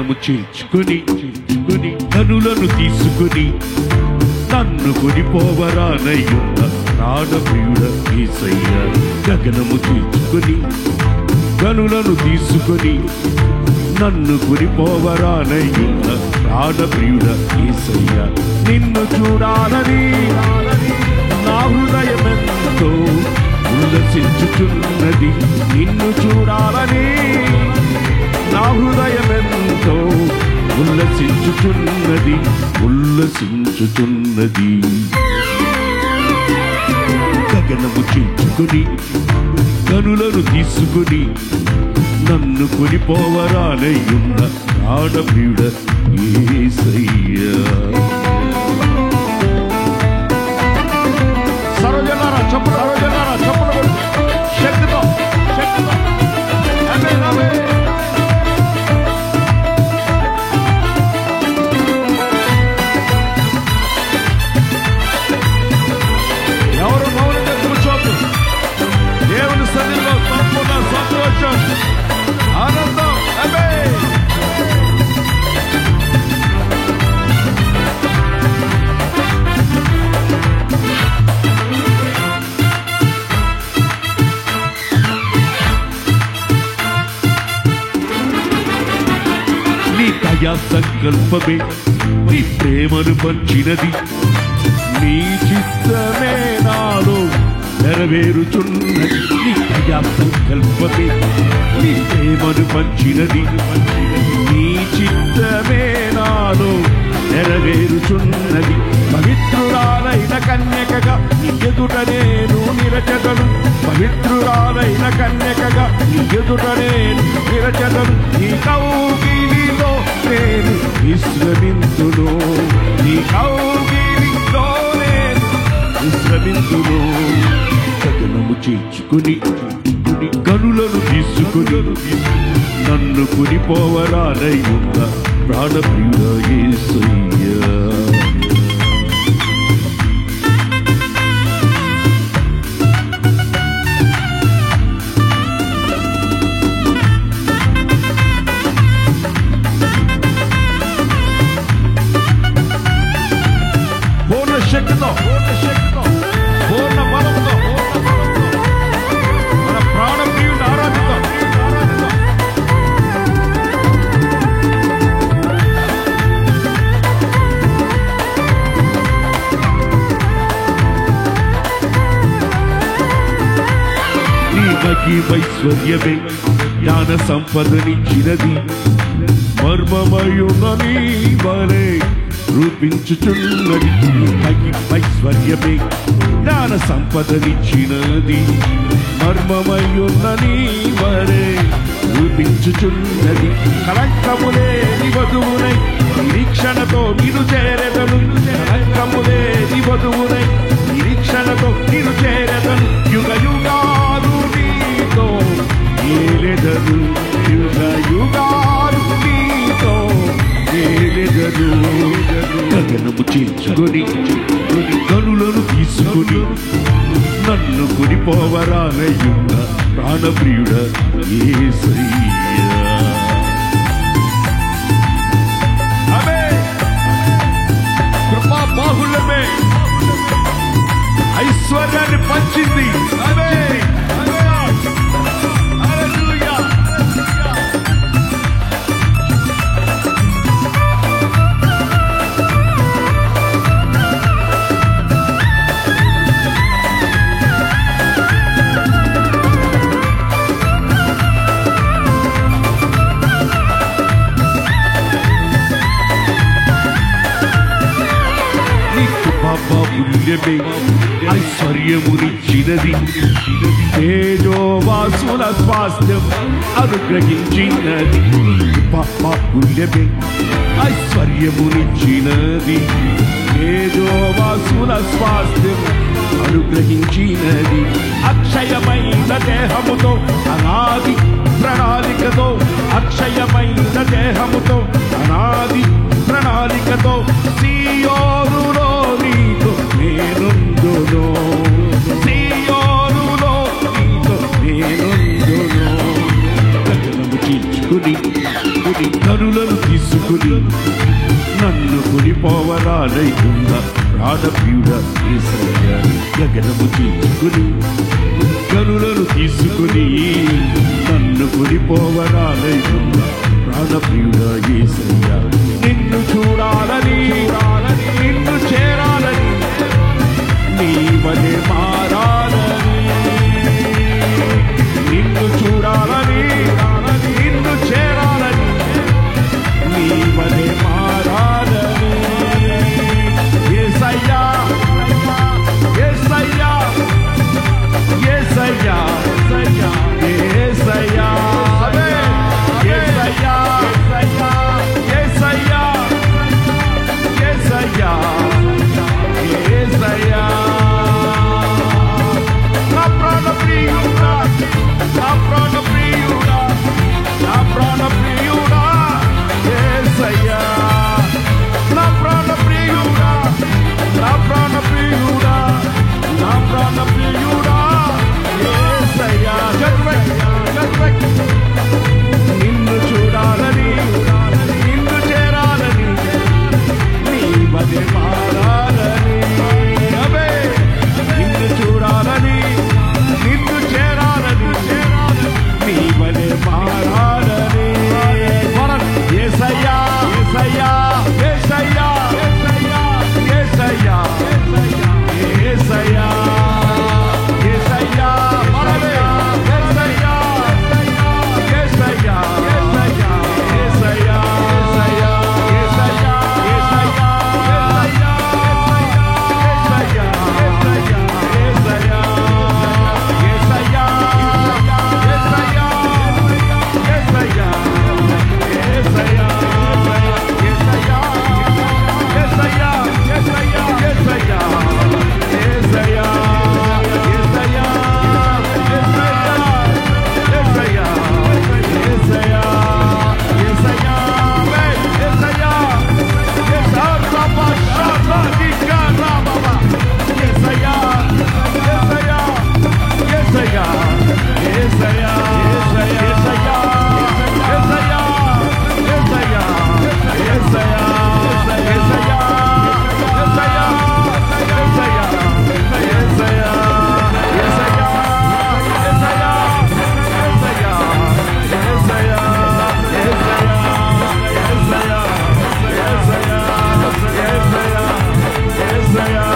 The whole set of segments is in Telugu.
గగనము చేర్చుకుని కనులను తీసుకుని నన్ను కొనిపోవరానయ్యున్న ప్రాణప్రియుడ యేసయ్య. గగనము చేర్చుకుని కనులను తీసుకుని నన్ను కొనిపోవరానయ్యున్న ప్రాణప్రియుడ యేసయ్య. నిన్ను చూడాలని నా హృదయమెంతో ఉల్లసించుచున్నది. నిన్ను చూడాలని నా హృదయమెంతో ఉల్లసించుచున్నది. గగనము చేర్చుకుని కనులను తీసుకుని నన్ను కొనిపోవరానయ్యున్న ప్రాణప్రియుడ యేసయ్య. సరోజనారా చెప్పు, సరోజనారా చెప్పులు శక్తితో శక్తితో ఆమేన్ ఆమేన్. ఎవరు మౌనంగా కూర్చోద్దు. దేవుని సన్నిధిలో సంపూర్ణ సంతోషం ఆనందం. ఆమేన్. నీ దయా సంకల్పమే నీ ప్రేమను పంచినది. నీ చిత్తమే నాలో నెరవేరుచున్నది. నీ దయా సంకల్పమే నీ ప్రేమను పంచినది. నీ చిత్తమే నాలో నెరవేరుచున్నది. పవిత్రురాలైన కన్యకగా నీ ఎదుట నేను నిరచదను. పవిత్రురాలైన కన్యకగా నీ ఎదుట నేను నిరచదను. నీ కౌగిలిలో నేను విశ్రమింతును. నీ కౌగిలిలో నేను విశ్రమింతును. గగనము చేర్చుకుని కనులను తీసుకుని నన్ను కొనిపోవరానయ్యున్న ప్రాణప్రియుడ యేసయ్య. పూర్ణ శక్తితో పూర్ణ బలంతో మన ప్రాణప్రియుని ఆరాధిద్దాం. నీ మహిమైశ్వర్యమే జ్ఞాన సంపదనిచ్చినది. మర్మమయున్న నీ వలె రూపించుచున్నది. మహిమైశ్వర్యమే జ్ఞాన సంపదనిచ్చినది. మర్మమయున్న నీ వలె రూపించుచున్నది. కలంకములేని వధువునై నిరీక్షణతో నిన్ను చేరెదను. కలంకములేని వధువునై నిరీక్షణతో నిన్ను చేరెదను. యుగ యుగాలు నీతో ఏలెదను. యుగ యుగాలు నీతో ఏలెదను. గగనము చేర్చుకొని కనులను తీసుకుని నన్ను కొనిపోవరానయ్యున్న ప్రాణప్రియుడ యేసయ్య. ఆమేన్. కృపా బాహుళ్యమే ఐశ్వర్యాన్ని పంచింది. ఆమేన్. హల్లెలూయా. బాహుళ్యమే ఐశ్వర్యమునిచ్చినది. తేజోవాసుల స్వాస్థ్యం అనుగ్రహించినది. బాహుళ్యమే ఐశ్వర్యమునిచ్చినది. తేజోవాసుల స్వాస్థ్యం అనుగ్రహించినది. అక్షయమైన దేహముతో అనాది ప్రణాళికతో. అక్షయమైన దేహముతో అనాది ప్రణాళికతో సియోనులో నీతో నేనుందును. సియోనులో నీతో నేనుందును. గగనము చేర్చుకుని నీ కనులను తీసుకుని నన్ను కొనిపోవరాలైతుంద ప్రాణప్రియుడ యేసయ్యా గగనము తీసుకుని కనులను తీసుకుని నన్ను కొనిపోవరాలైతుంద ప్రాణప్రియుడ యేసయ్యా నిన్ను చూడాలని నిన్ను చేరాలని నీ వలె మారాలని నిన్ను చూడాలని నిన్ను చేరాలని నీ వలె మారాలని యేసయ్యా యేసయ్యా యేసయ్యా యేసయ్యా యేసయ్యా యేసయ్యా యేసయ్యా యేసయ్యా నా ప్రాణప్రియుడా నా ప్రాణప్రియుడా నా ప్రాణప్రియుడా యేసయ్యా నా ప్రాణప్రియుడా నా ప్రాణప్రియుడా నా ప్రాణప్రియుడా యేసయ్యా నిన్ను చూడాలని నిన్ను చేరాలని నీ వలె మారాలని అవే నిన్ను చూడాలని నిన్ను చేరాలని నీ వలె మారాలని యేసయ్యా యేసయ్యా యేసయ్యా యేసయ్యా యేసయ్యా యేసయ్యా మనవే యేసయ్యా యేసయ్యా యేసయ్యా యేసయ్యా యేసయ్యా యేసయ్యా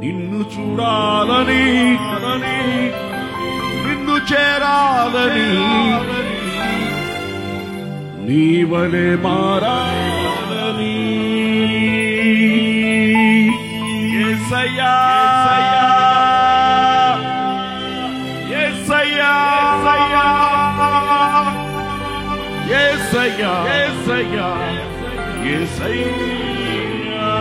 నిన్ను చూడాలని నిన్ను చేరాలని నీ వలె మారాలని యేసయ్యా యేసయ్యా యేసయ్యా యేసయ్యా యేసయ్యా